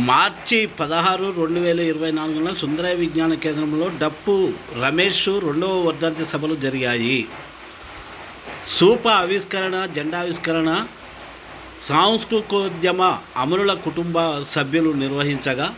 మార్చి 16, 2024 సుందరయ్య విజ్ఞాన కేంద్రంలో డప్పు రమేష్ 2వ వర్ధంతి సభలు జరిగాయి. స్థూప ఆవిష్కరణ, జెండావిష్కరణ సాంస్కృతికోద్యమ అమరుల కుటుంబ సభ్యులు నిర్వహించగా,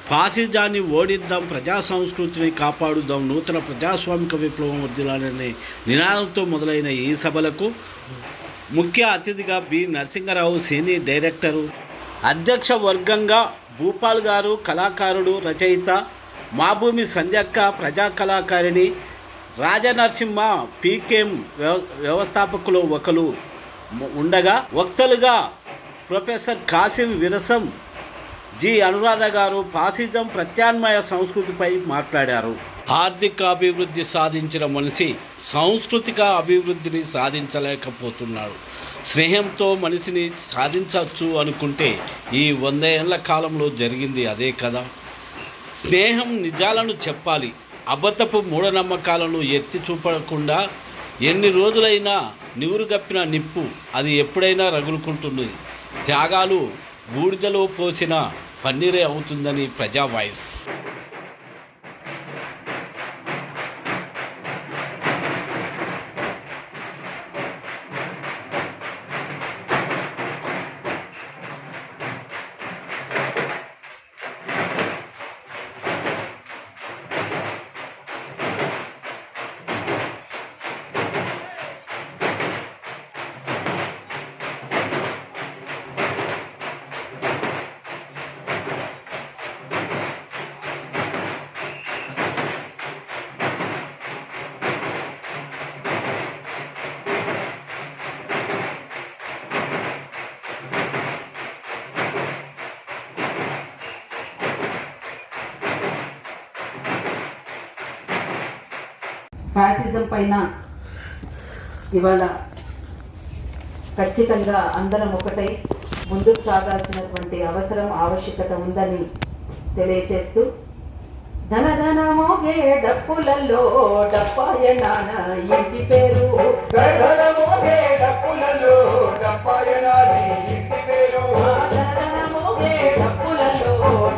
ఫాసిజాన్ని ఓడిద్దాం, ప్రజా సంస్కృతిని కాపాడుదాం, నూతన ప్రజాస్వామిక విప్లవం వర్ధిల్లాలనే నినాదంతో మొదలైన ఈ సభలకు ముఖ్య అతిథిగా బి నరసింగరావు, సీనియర్ డైరెక్టరు, అధ్యక్ష వర్గంగా భూపాల్ గారు, కళాకారుడు, రచయిత మాభూమి సంధ్యక్క, ప్రజా కళాకారిణి రాజనరసింహ, పీకేఎం వ్యవస్థాపకులు ఒకరు ఉండగా, వక్తలుగా ప్రొఫెసర్ కాసిం విరసం, జి అనురాధ గారు ఫాసిజం ప్రత్యామ్నాయ సంస్కృతిపై మాట్లాడారు. ఆర్థిక అభివృద్ధి సాధించిన మనిషి సాంస్కృతిక అభివృద్ధిని సాధించలేకపోతున్నాడు. స్నేహంతో మనిషిని సాధించవచ్చు అనుకుంటే ఈ 100 ఏళ్ల కాలంలో జరిగింది అదే కదా. స్నేహం నిజాలను చెప్పాలి, అబద్ధపు మూఢనమ్మకాలను ఎత్తి చూపకుండా. ఎన్ని రోజులైనా నివురుగప్పిన నిప్పు అది ఎప్పుడైనా రగులుకుంటుంది. త్యాగాలు బూడిదలో పోసిన పన్నీరే అవుతుందని ప్రజా వాయిస్. ఫ్యాసిజం పైన ఇవాళ ఖచ్చితంగా అందరం ఒకటై ముందుకు సాగాల్సినటువంటి అవసరం, ఆవశ్యకత ఉందని తెలియచేస్తూ, ధన ధన మోగే డప్పులలో డప్పాయనాన ఇంటి పేరు, ధన మోగే డప్పులలో డప్పాయనాని ఇంటి పేరు, ధన మోగే డప్పులలో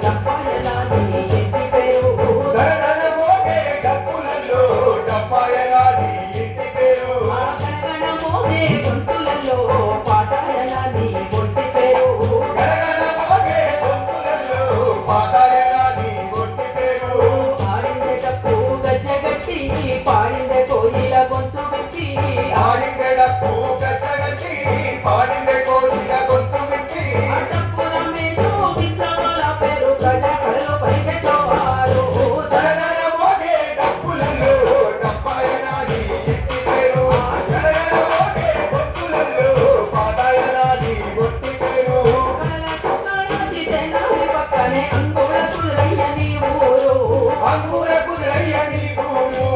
డప్పాయనాని ఇంటి పేరు, ధన మోగే డప్పులలో డప్పాయనాని ఇంటి పేరు, గణగణ మోగే గొంతులలో పాటాయనాని ఒంటి పేరు, గణగణ మోగే గొంతులలో పాటాయనాని ఒంటి పేరు, ఆడిందే డప్పు గజ్జగట్టి పాడిందే కోయిల గొంతు విప్పి, ఆడిందే డప్పు గజ్జగట్టి పాడిందే కోయిల గొంతు విప్పి, డప్పు రమేషు విప్లవాల పేరు ప్రజా కళలో పరిగెట్టవారు, ధన మోగే డప్పులలో డప్పాయనాని ఇంటి పేరు, గణగణ మోగే గొంతులలో పాటాయనాని ఒంటి పేరు, కళాచి తెనాలి పక్కనే అంగుళ కుదురయ్య నీ ఊరు, అంగుర కుదురయ్య నీ ఊరు,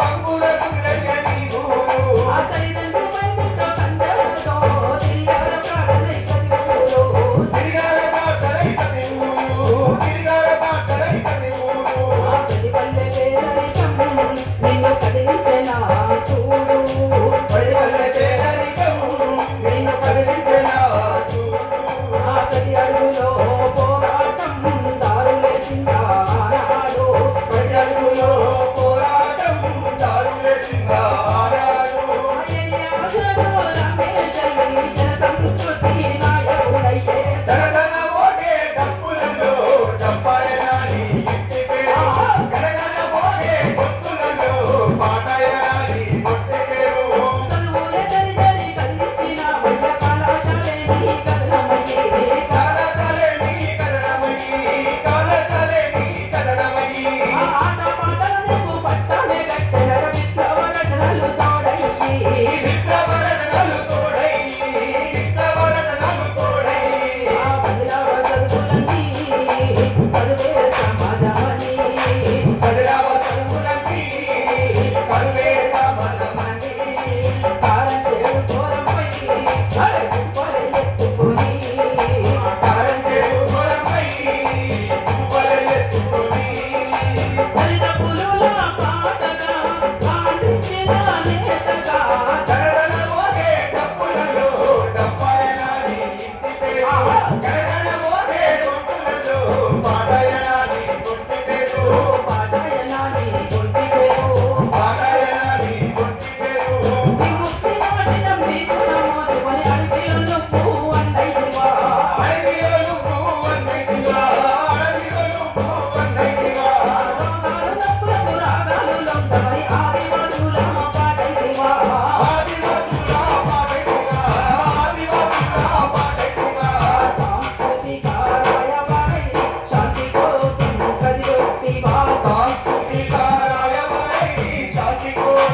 అంగుర కుదురయ్య నీ ఊరు, ఆ తల్లిదండ్రుల వైపుతో కందరతో తిరిగాల ప్రాటలై కది ఊరు, తిరిగాల ప్రాటలై కది ఊరు, తిరిగాల ప్రాటలై కది ఊరు, ఆ కది పల్లె పేదరికం నిన్ను కదిలించెనా చూడు, కది పల్లె పేదరికం నిన్ను కదిలించెనా చూడు, ఆ కది అడుగులో పోరాటం దారులేసిందా ఆనాడు, కది అడుగులో పోరాటం దారులేసిందా ఆనాడు, రమేశయ్య జన సంస్కృతి నాయకుడయ్యే, ధన మోగే డప్పులలో డప్పాయనాని ఇంటి పేరు, గణగణ మోగే గొంతులలో పాటాయనాని ఒంటి పేరు, చదువులే దరిదరి కదిలించిన వయ్య కళాశాలే నీ కదలమయ్యే, కళాశాలే నీ కదలమయ్యి, కళాశాలే నీ కదలమయ్యి, ఆట పాటల నీకు పట్టాలే కట్టెల విప్లవ రచనలు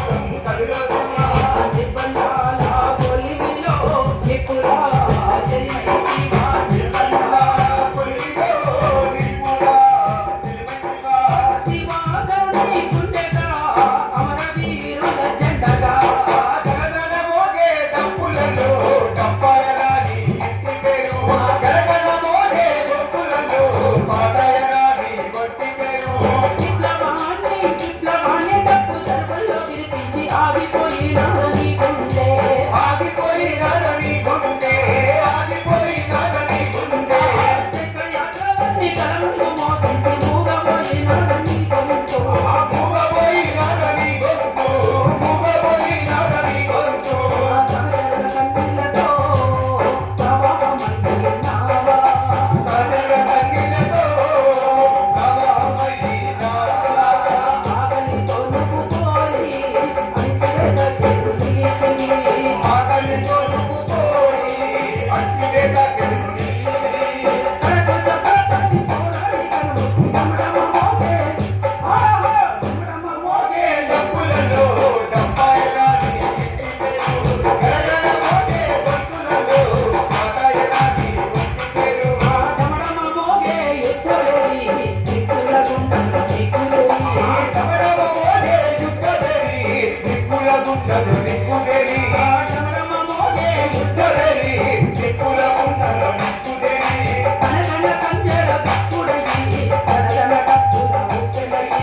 పాదం కదులుతున్నా నిబంధాల కొలిమిలో నిపురా జయమైతివా నిర్బంధాల కొలిమిలో నిప్పుగా నిలబెట్టుగా శివాగరుని గుండెగా అమరవీరుల జెండగా గగన మోగే డప్పులలో డప్పాయరాని ఇంటి పేరు గగన మోగే డప్పులలో పాటయరాని గొట్టి పేరు విప్లవాన్ని డప్పు దర్బల్లో వినిపించి ఆగిపోయినాడు నీ గుండె ఆగిపోయినాడని గుండె ఆగిపోయినాడని గుండె చక్రయాత్రవన్నీ కలములు మోగించి మూగపోయినాడు నీ గొంతు మూగపోయినాడని గొంతు మూగపోయినాడని గొంతు సమర కంటిలతో ప్రవాహమంటున్నావా సదర కన్నిలతో నవమైనాడా ఆకలితో నువ్వు పోయి అంచెల నిలిచి ఆకలితో నువ్వు పోయి అచ్చిదే దగ్గరికి కరకుత పట్టి పోరాడి కనుమూసి గమడమ మోగే ఆహా గమడమ మోగే డప్పులలో డప్పాయరాని ఇంటి పేరు గగన మోగే డప్పులలో పాటయరాని గొట్టి పేరు గమడమ మోగే ఎత్తులేరి దిక్కుల గుండెల దిక్కులేరి కమరవ మోగే యుద్ధదరి నిప్పుల గుండలు నిప్పుదేరి గమడమ మోగే యుద్ధదరి నిప్పుల గుండలు నిప్పుదేరి కనకన కంచెల తప్పుడయి కనకన తప్పుల ఉప్పెనయి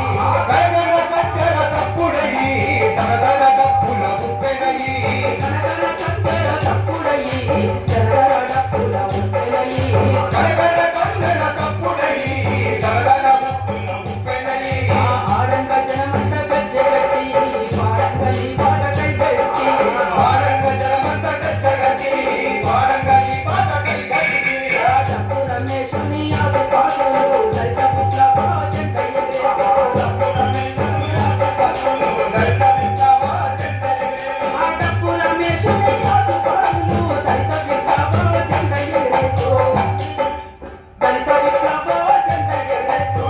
గగన కంచెల సప్పుడయి తగదగ డప్పుల ఉప్పెనయి కనకన కంచెల తప్పుడయి కనకన తప్పుల ఉప్పెనయి గగన కంచెల సప్పుడయి తగదగ డప్పుల ఉప్పెనయి ఆడంగ జనమంట గజ్జెగట్టి పాడంగలి పాటకై పెట్టి వాడంగ జలమంత గచ్చగట్టి వాడంగని పాట కలిగట్టి డప్పు రమేశుని ఆది పాటలు దళిత విప్లవ జెండ ఆ డప్పు రమేశుని ఆది పాటలు దళిత విప్లవ జెండ ఎగరేసు దళిత విప్లవ జెండ ఎగరేసు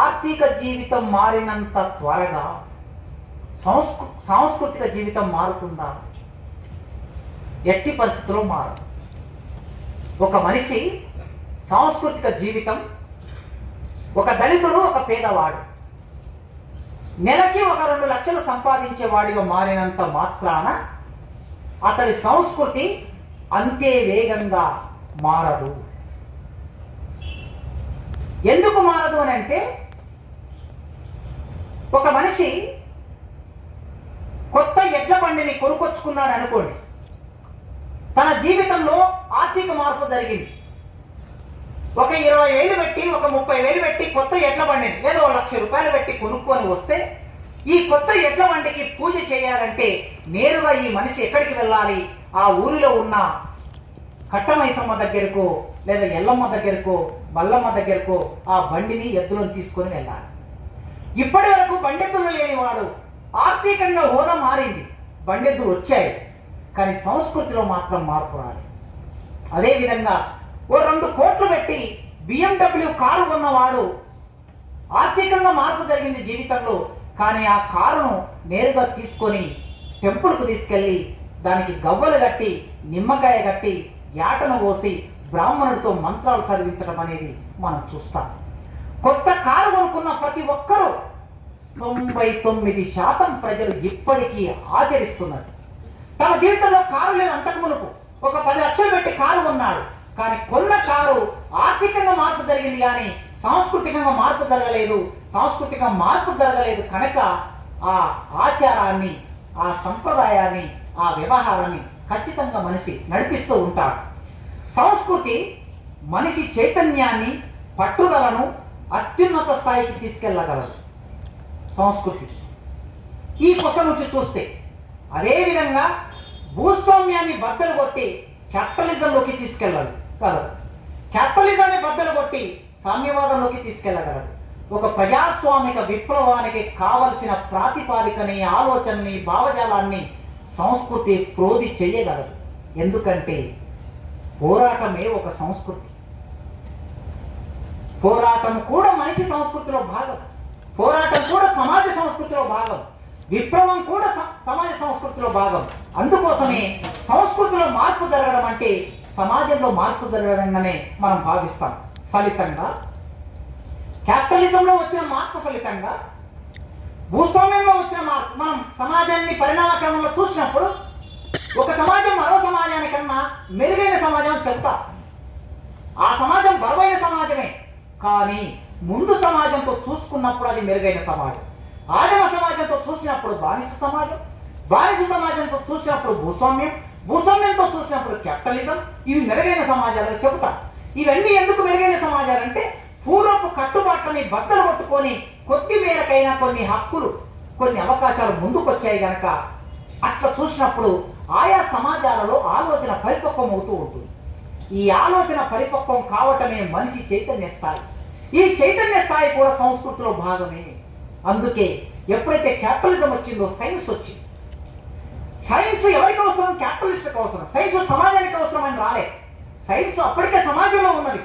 ఆర్థిక జీవితం మారినంత త్వరగా సాంస్కృతిక జీవితం మారుతుందా? ఎట్టి పరిస్థితుల్లో మారదు. ఒక మనిషి సాంస్కృతిక జీవితం, ఒక దళితుడు, ఒక పేదవాడు నెలకి 1-2 లక్షలు సంపాదించే వాడిగా మారినంత మాత్రాన అతడి సంస్కృతి అంతే వేగంగా మారదు. ఎందుకు మారదు అని అంటే, ఒక మనిషి కొత్త ఎడ్ల బండిని కొనుక్కొచ్చుకున్నాడు అనుకోండి, తన జీవితంలో ఆర్థిక మార్పు జరిగింది. ఒక 20,000 పెట్టి, ఒక 30,000 పెట్టి కొత్త ఎడ్ల బండిని లేదా 1,00,000 రూపాయలు పెట్టి కొనుక్కొని వస్తే, ఈ కొత్త ఎడ్ల బండికి పూజ చేయాలంటే నేరుగా ఈ మనిషి ఎక్కడికి వెళ్ళాలి? ఆ ఊరిలో ఉన్న కట్టమైసమ్మ దగ్గరకో లేదా ఎల్లమ్మ దగ్గరకో మల్లమ్మ దగ్గరకో ఆ బండిని ఎద్దులను తీసుకొని వెళ్ళాలి. ఇప్పటి వరకు బండెద్దులు లేనివాడు ఆర్థికంగా హోదా మారింది, బండెద్దులు వచ్చాయి, కానీ సంస్కృతిలో మాత్రం మార్పు రాలేదు. అదేవిధంగా ఓ 2 కోట్లు పెట్టి BMW కారు కొన్నవాడు ఆర్థికంగా మార్పు జరిగింది జీవితంలో, కానీ ఆ కారును నేరుగా తీసుకొని టెంపుల్కు తీసుకెళ్ళి దానికి గవ్వలు కట్టి నిమ్మకాయ కట్టి యాటను కోసి బ్రాహ్మణుడితో మంత్రాలు చదివించడం అనేది మనం చూస్తాం. కొత్త కారు కొనుక్కున్న ప్రతి ఒక్కరూ 99% ప్రజలు ఇప్పటికీ ఆచరిస్తున్నారు. తమ జీవితంలో కారు లేదు, అంతకు మునుపు ఒక 10 లక్షలు పెట్టి కారు కొన్నాడు, కానీ కొన్న కారు ఆర్థికంగా మార్పు జరిగింది కానీ సాంస్కృతికంగా మార్పు జరగలేదు. సాంస్కృతిక మార్పు జరగలేదు కనుక ఆ ఆచారాన్ని, ఆ సంప్రదాయాన్ని, ఆ వ్యవహారాన్ని ఖచ్చితంగా మనిషి నడిపిస్తూ ఉంటాడు. సంస్కృతి మనిషి చైతన్యాన్ని, పట్టుదలను అత్యున్నత స్థాయికి తీసుకెళ్ళగలదు. సంస్కృతి ఈ కొస నుంచి చూస్తే అదేవిధంగా భూస్వామ్యాన్ని బద్దలు కొట్టి క్యాపిటలిజంలోకి తీసుకెళ్ళగలదు. క్యాపిటలిజాన్ని బద్దలు కొట్టి సామ్యవాదంలోకి తీసుకెళ్ళగలదు. ఒక ప్రజాస్వామిక విప్లవానికి కావలసిన ప్రాతిపాదికని, ఆలోచనని, భావజాలాన్ని సంస్కృతి ప్రోధి చేయగలదు. ఎందుకంటే పోరాటమే ఒక సంస్కృతి. పోరాటం కూడా మనిషి సంస్కృతిలో భాగం. పోరాటం కూడా సమాజ సంస్కృతిలో విప్లవం కూడా సమాజ సంస్కృతిలో భాగం. అందుకోసమే సంస్కృతిలో మార్పు జరగడం అంటే సమాజంలో మార్పు జరగడంగానే మనం భావిస్తాం. ఫలితంగా క్యాపిటలిజంలో వచ్చిన మార్పు ఫలితంగా భూస్వామ్యంలో వచ్చిన మార్పు మనం సమాజాన్ని పరిణామక్రమంలో చూసినప్పుడు ఒక సమాజం మరో సమాజానికన్నా మెరుగైన సమాజం చెప్తా. ఆ సమాజం బరువైన సమాజమే, కానీ ముందు సమాజంతో చూసుకున్నప్పుడు అది మెరుగైన సమాజం. ఆదిమ సమాజంతో చూసినప్పుడు బానిస సమాజం, బానిస సమాజంతో చూసినప్పుడు భూస్వామ్యం, భూస్వామ్యంతో చూసినప్పుడు క్యాపిటలిజం. ఇవి మెరుగైన సమాజాలు చెబుతా. ఇవన్నీ ఎందుకు మెరుగైన సమాజాలంటే పూర్వపు కట్టుబాట్లని బద్దలు కొట్టుకొని కొద్ది మేరకైనా కొన్ని హక్కులు, కొన్ని అవకాశాలు ముందుకొచ్చాయి గనక అట్లా చూసినప్పుడు ఆయా సమాజాలలో ఆలోచన పరిపక్వం అవుతూ ఉంటుంది. ఈ ఆలోచన పరిపక్వం కావటమే మనిషి చైతన్య స్థాయి. ఈ చైతన్య స్థాయి కూడా సంస్కృతిలో భాగమే. అందుకే ఎప్పుడైతే క్యాపిటలిజం వచ్చిందో సైన్స్ వచ్చింది. సైన్స్ ఎవరికి అవసరం? క్యాపిటలిస్ట్కి అవసరం. సైన్స్ సమాజానికి అవసరం అని రాలే. సైన్స్ అప్పటికే సమాజంలో ఉన్నది.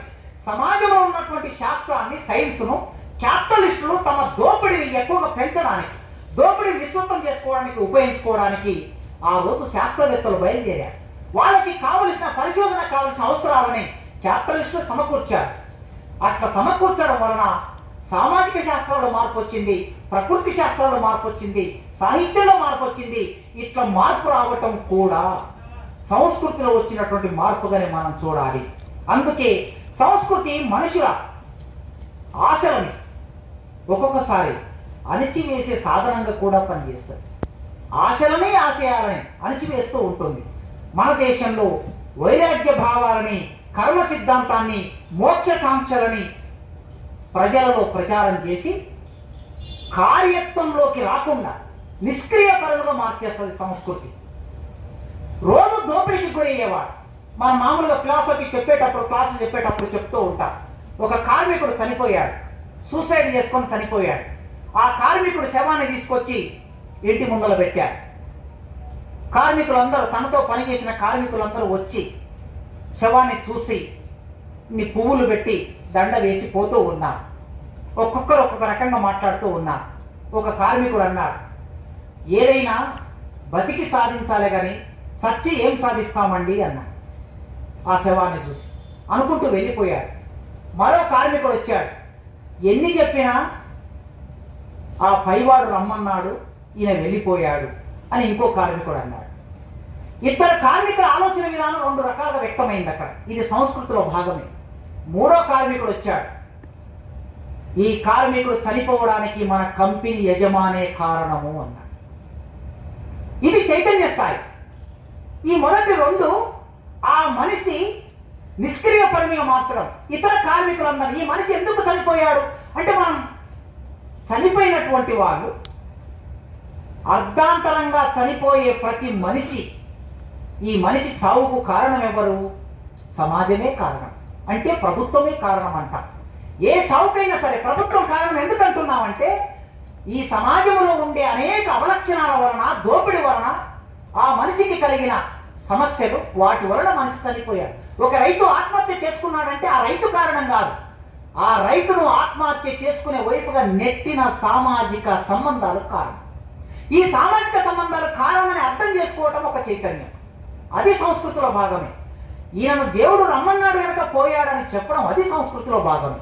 సమాజంలో ఉన్నటువంటి శాస్త్రాన్ని, సైన్స్ను క్యాపిటలిస్టులు తమ దోపిడిని ఎక్కువగా పెంచడానికి, దోపిడిని విస్తృతం చేసుకోవడానికి ఉపయోగించుకోవడానికి ఆ రోజు శాస్త్రవేత్తలు బయలుదేరారు. వాళ్ళకి కావలసిన పరిశోధన కావలసిన అవసరాలని క్యాపిటలిస్టులు సమకూర్చారు. అట్లా సమకూర్చడం వలన సామాజిక శాస్త్రంలో మార్పు వచ్చింది, ప్రకృతి శాస్త్రంలో మార్పు వచ్చింది, సాహిత్యంలో మార్పు వచ్చింది. ఇట్లా మార్పు రావటం కూడా సంస్కృతిలో వచ్చినటువంటి మార్పుగానే మనం చూడాలి. అందుకే సంస్కృతి మనుషుల ఆశలని ఒక్కొక్కసారి అణిచివేసే సాధనంగా కూడా పనిచేస్తుంది. ఆశలని, ఆశయాలని అణిచివేస్తూ ఉంటుంది. మన దేశంలో వైరాగ్య భావాలని, కర్మ సిద్ధాంతాన్ని, మోక్షకాంక్షలని ప్రజలలో ప్రచారం చేసి కార్యత్వంలోకి రాకుండా నిష్క్రియ పరులుగా మార్చేస్తుంది సంస్కృతి. రోజు దోపిడీకి గురయ్యేవాడు. మన మామూలుగా ఫిలాసఫీ చెప్పేటప్పుడు, క్లాసులు చెప్పేటప్పుడు చెప్తూ ఉంటాం. ఒక కార్మికుడు చనిపోయాడు, సూసైడ్ చేసుకొని చనిపోయాడు. ఆ కార్మికుడు శవాన్ని తీసుకొచ్చి ఇంటి ముందర పెట్టారు. కార్మికులందరూ, తనతో పనిచేసిన కార్మికులందరూ వచ్చి శవాన్ని చూసి పువ్వులు పెట్టి దండ వేసి పోతూ ఉన్నారు. ఒక్కొక్కరు ఒక్కొక్క రకంగా మాట్లాడుతూ ఉన్నారు. ఒక కార్మికుడు అన్నాడు, ఏదైనా బతికి సాధించాలే కానీ సచ్చి ఏం సాధిస్తామండి అన్నాడు. ఆ శవాన్ని చూసి అనుకుంటూ వెళ్ళిపోయాడు. మరో కార్మికుడు వచ్చాడు, ఎన్ని చెప్పినా ఆ పైవాడు రమ్మన్నాడు, ఈయన వెళ్ళిపోయాడు అని ఇంకో కార్మికుడు అన్నాడు. ఇద్దరు కార్మికుల ఆలోచన విధానం రెండు రకాలుగా వ్యక్తమైంది అక్కడ. ఇది సంస్కృతిలో భాగమే. మూడో కార్మికుడు వచ్చాడు, ఈ కార్మికుడు చనిపోవడానికి మన కంపెనీ యజమానే కారణము అన్నాడు. ఇది చైతన్య స్థాయి. ఈ మొదటి రెండు ఆ మనిషి నిష్క్రియ పరిమిగా మార్చడం. ఇతర కార్మికులందరూ ఈ మనిషి ఎందుకు చనిపోయాడు అంటే, మనం చనిపోయినటువంటి వాళ్ళు అర్ధాంతరంగా చనిపోయే ప్రతి మనిషి, ఈ మనిషి చావుకు కారణం ఎవరు? సమాజమే కారణం, అంటే ప్రభుత్వమే కారణం అంట. ఏ చావుకైనా సరే ప్రభుత్వం కారణం ఎందుకు అంటున్నామంటే, ఈ సమాజంలో ఉండే అనేక అవలక్షణాల వలన, దోపిడి వలన ఆ మనిషికి కలిగిన సమస్యలు, వాటి వలన మనిషి చనిపోయాడు. ఒక రైతు ఆత్మహత్య చేసుకున్నాడంటే ఆ రైతు కారణం కాదు, ఆ రైతును ఆత్మహత్య చేసుకునే వైపుగా నెట్టిన సామాజిక సంబంధాలు కారణం. ఈ సామాజిక సంబంధాలు కారణమని అర్థం చేసుకోవటం ఒక చైతన్యం. అది సంస్కృతిలో భాగమే. ఈయనను దేవుడు రమ్మన్నాడు కనుక పోయాడని చెప్పడం అది సంస్కృతిలో భాగమే.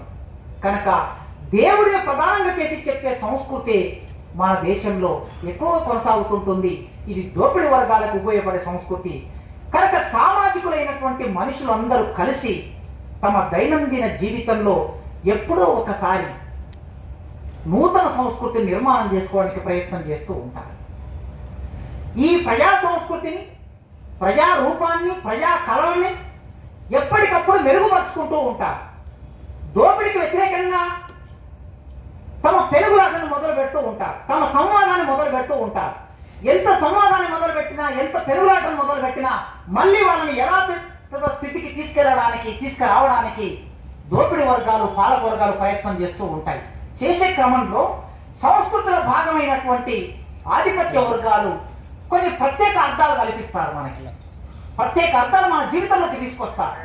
కనుక దేవుడిని ప్రధానంగా చేసి చెప్పే సంస్కృతి మన దేశంలో ఎక్కువ కొనసాగుతుంటుంది. ఇది దోపిడీ వర్గాలకు ఉపయోగపడే సంస్కృతి. కనుక సామాజికులైనటువంటి మనుషులందరూ కలిసి తమ దైనందిన జీవితంలో ఎప్పుడో ఒకసారి నూతన సంస్కృతిని నిర్మాణం చేసుకోవడానికి ప్రయత్నం చేస్తూ ఉంటారు. ఈ ప్రజా సంస్కృతిని, ప్రజా రూపాన్ని, ప్రజా కళల్ని ఎప్పటికప్పుడు మెరుగుపరుచుకుంటూ ఉంటారు. దోపిడీకి వ్యతిరేకంగా తమ పెనుగులాటను మొదలు పెడుతూ ఉంటారు, తమ సంవాదాన్ని మొదలు పెడుతూ ఉంటారు. ఎంత సంవాదాన్ని మొదలుపెట్టినా, ఎంత పెనుగులాటను మొదలుపెట్టినా మళ్ళీ వాళ్ళని యథాతథ స్థితికి తీసుకురావడానికి దోపిడీ వర్గాలు, పాలక వర్గాలు ప్రయత్నం చేస్తూ ఉంటాయి. చేసే క్రమంలో సంస్కృతిలో భాగమైనటువంటి ఆధిపత్య వర్గాలు కొన్ని ప్రత్యేక అర్థాలు కల్పిస్తారు. మనకి ప్రత్యేక అర్థాలు మన జీవితంలోకి తీసుకొస్తారు.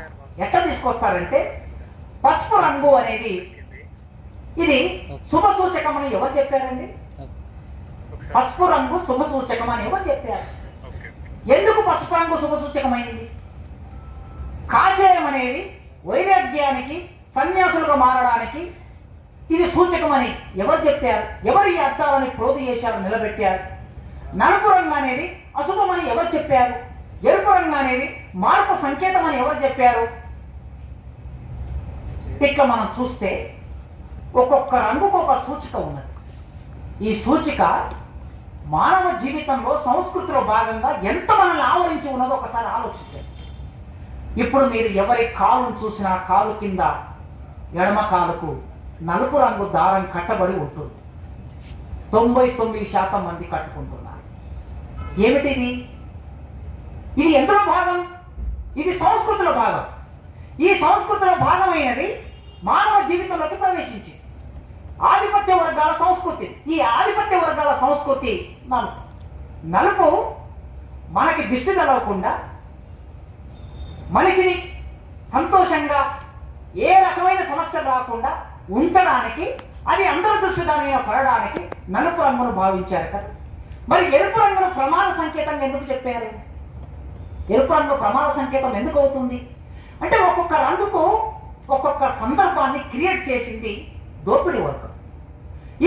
ఎట్లా తీసుకొస్తారంటే, పసుపు రంగు అనేది ఇది శుభ సూచకం అని ఎవరు చెప్పారండి? పసుపు రంగు శుభ సూచకం అని ఎవరు చెప్పారు? ఎందుకు పసుపు రంగు శుభ సూచకమైంది? కాషాయం అనేది వైరాగ్యానికి, సన్యాసులుగా మారడానికి ఇది సూచకమని ఎవరు చెప్పారు? ఎవరు ఈ అర్థాలని ప్రోధి చేశారు, నిలబెట్టారు? నలుపు రంగు అనేది అశుభమని ఎవరు చెప్పారు? ఎరుపు రంగు అనేది మార్పు సంకేతం అని ఎవరు చెప్పారు? ఇట్లా మనం చూస్తే ఒక్కొక్క రంగుకు ఒక సూచిక ఉన్నది. ఈ సూచిక మానవ జీవితంలో, సంస్కృతిలో భాగంగా ఎంత మనల్ని ఆవరించి ఉన్నదో ఒకసారి ఆలోచించండి. ఇప్పుడు మీరు ఎవరి కాలును చూసినా కాలు కింద ఎడమ కాలుకు నలుపు రంగు దారం కట్టబడి ఉంటుంది. 99% మంది కట్టుకుంటున్నారు. ఏమిటిది? ఇది ఎందులో భాగం? ఇది సంస్కృతిలో భాగం. ఈ సంస్కృతిలో భాగమైనది మానవ జీవితంలోకి ప్రవేశించింది. ఆధిపత్య వర్గాల సంస్కృతి. ఈ ఆధిపత్య వర్గాల సంస్కృతి నలుపు మనకి దిష్టి తగలకుండా, మనిషిని సంతోషంగా, ఏ రకమైన సమస్య రాకుండా ఉంచడానికి, అది అందరి దృష్టి దాని మీద పడడానికి నలుపు రంగును భావించారు కదా. మరి ఎరుపు రంగును ప్రమాద సంకేతంగా ఎందుకు చెప్పారు? ఎరుపు రంగు ప్రమాద సంకేతం ఎందుకు అవుతుంది అంటే, ఒక్కొక్క రంగుకు ఒక్కొక్క సందర్భాన్ని క్రియేట్ చేసింది దోపిడీ వర్గం.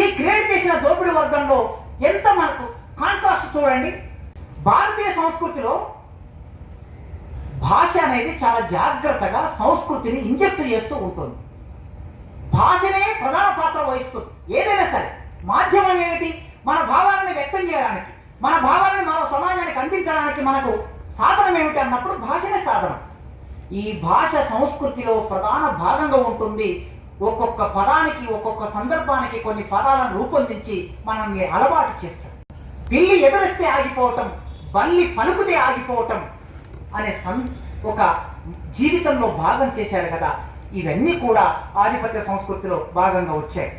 ఈ క్రియేట్ చేసిన దోపిడీ వర్గంలో ఎంత మనకు కాంట్రాస్ట్ చూడండి. భారతీయ సంస్కృతిలో భాష అనేది చాలా జాగ్రత్తగా సంస్కృతిని ఇంజెక్ట్ చేస్తూ ఉంటుంది. భాషనే ప్రధాన పాత్ర వహిస్తుంది. ఏదైనా సరే మాధ్యమం ఏమిటి? మన భావాలను వ్యక్తం చేయడానికి, మన భావాలను మరో సమాజానికి అందించడానికి మనకు సాధనం ఏమిటి అన్నప్పుడు భాషనే సాధనం. ఈ భాష సంస్కృతిలో ప్రధాన భాగంగా ఉంటుంది. ఒక్కొక్క పదానికి, ఒక్కొక్క సందర్భానికి కొన్ని పదాలను రూపొందించి మనల్ని అలవాటు చేస్తారు. పిల్లి ఎదురిస్తే ఆగిపోవటం, బల్లి పలుకుతే ఆగిపోవటం అనే ఒక జీవితంలో భాగం చేశారు కదా. ఇవన్నీ కూడా ఆధిపత్య సంస్కృతిలో భాగంగా వచ్చాయి.